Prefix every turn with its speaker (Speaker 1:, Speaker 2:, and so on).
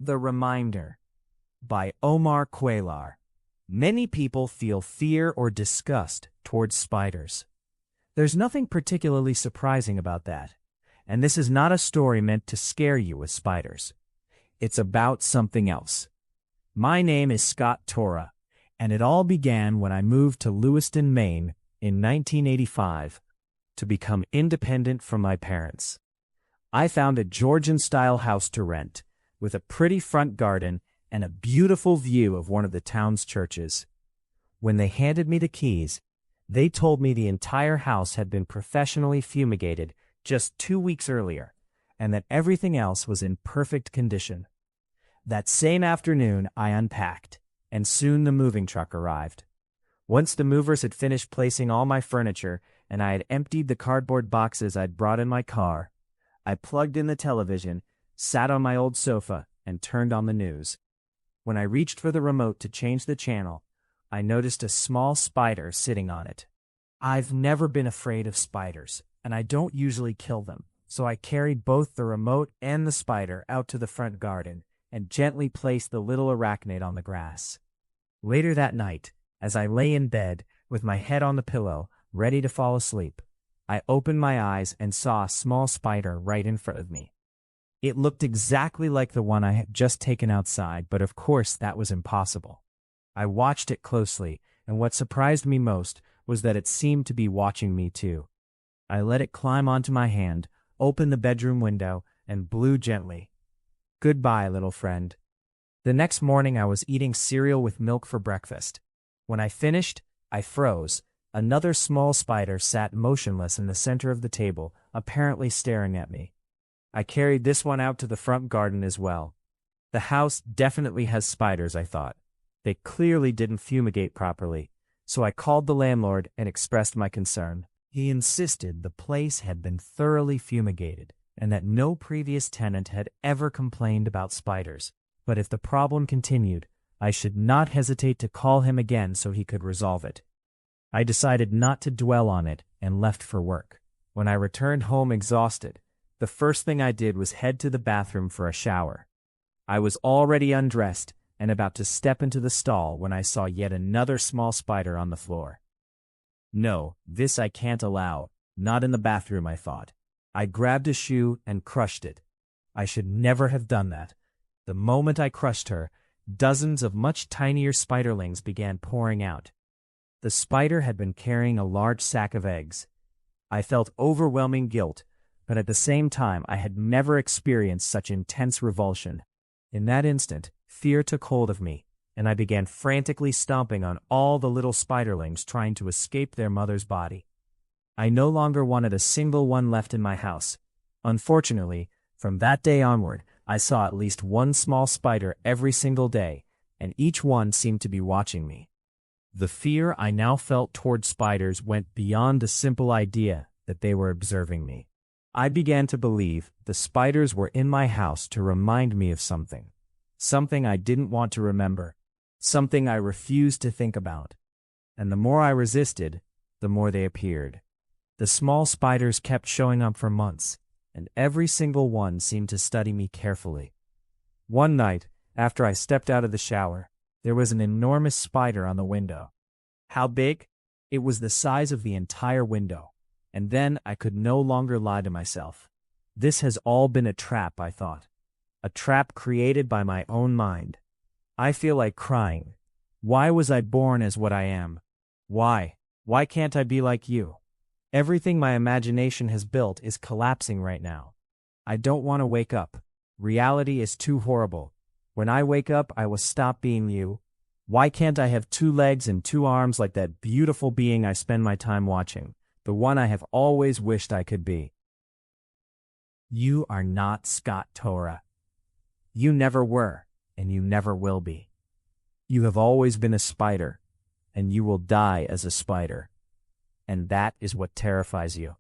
Speaker 1: The Reminder by Omar Cuellar. Many people feel fear or disgust towards spiders. There's nothing particularly surprising about that, and this is not a story meant to scare you with spiders. It's about something else. My name is Scott Tora, and it all began when I moved to Lewiston, Maine in 1985 to become independent from my parents. I found a Georgian-style house to rent, with a pretty front garden and a beautiful view of one of the town's churches. When they handed me the keys, they told me the entire house had been professionally fumigated just 2 weeks earlier, and that everything else was in perfect condition. That same afternoon, I unpacked, and soon the moving truck arrived. Once the movers had finished placing all my furniture and I had emptied the cardboard boxes I'd brought in my car, I plugged in the television, sat on my old sofa, and turned on the news. When I reached for the remote to change the channel, I noticed a small spider sitting on it. I've never been afraid of spiders, and I don't usually kill them, so I carried both the remote and the spider out to the front garden and gently placed the little arachnid on the grass. Later that night, as I lay in bed with my head on the pillow, ready to fall asleep, I opened my eyes and saw a small spider right in front of me. It looked exactly like the one I had just taken outside, but of course that was impossible. I watched it closely, and what surprised me most was that it seemed to be watching me too. I let it climb onto my hand, opened the bedroom window, and blew gently. Goodbye, little friend. The next morning I was eating cereal with milk for breakfast. When I finished, I froze. Another small spider sat motionless in the center of the table, apparently staring at me. I carried this one out to the front garden as well. The house definitely has spiders, I thought. They clearly didn't fumigate properly, so I called the landlord and expressed my concern. He insisted the place had been thoroughly fumigated and that no previous tenant had ever complained about spiders. But if the problem continued, I should not hesitate to call him again so he could resolve it. I decided not to dwell on it and left for work. When I returned home exhausted, the first thing I did was head to the bathroom for a shower. I was already undressed and about to step into the stall when I saw yet another small spider on the floor. No, this I can't allow. Not in the bathroom, I thought. I grabbed a shoe and crushed it. I should never have done that. The moment I crushed her, dozens of much tinier spiderlings began pouring out. The spider had been carrying a large sack of eggs. I felt overwhelming guilt, but at the same time I had never experienced such intense revulsion. In that instant, fear took hold of me, and I began frantically stomping on all the little spiderlings trying to escape their mother's body. I no longer wanted a single one left in my house. Unfortunately, from that day onward, I saw at least one small spider every single day, and each one seemed to be watching me. The fear I now felt toward spiders went beyond the simple idea that they were observing me. I began to believe the spiders were in my house to remind me of something I didn't want to remember, something I refused to think about. And the more I resisted, the more they appeared. The small spiders kept showing up for months, and every single one seemed to study me carefully. One night, after I stepped out of the shower, there was an enormous spider on the window. How big? It was the size of the entire window. And then I could no longer lie to myself. This has all been a trap, I thought. A trap created by my own mind. I feel like crying. Why was I born as what I am? Why? Why can't I be like you? Everything my imagination has built is collapsing right now. I don't want to wake up. Reality is too horrible. When I wake up, I will stop being you. Why can't I have 2 legs and 2 arms like that beautiful being I spend my time watching? The one I have always wished I could be. You are not Scott Tora. You never were, and you never will be. You have always been a spider, and you will die as a spider. And that is what terrifies you.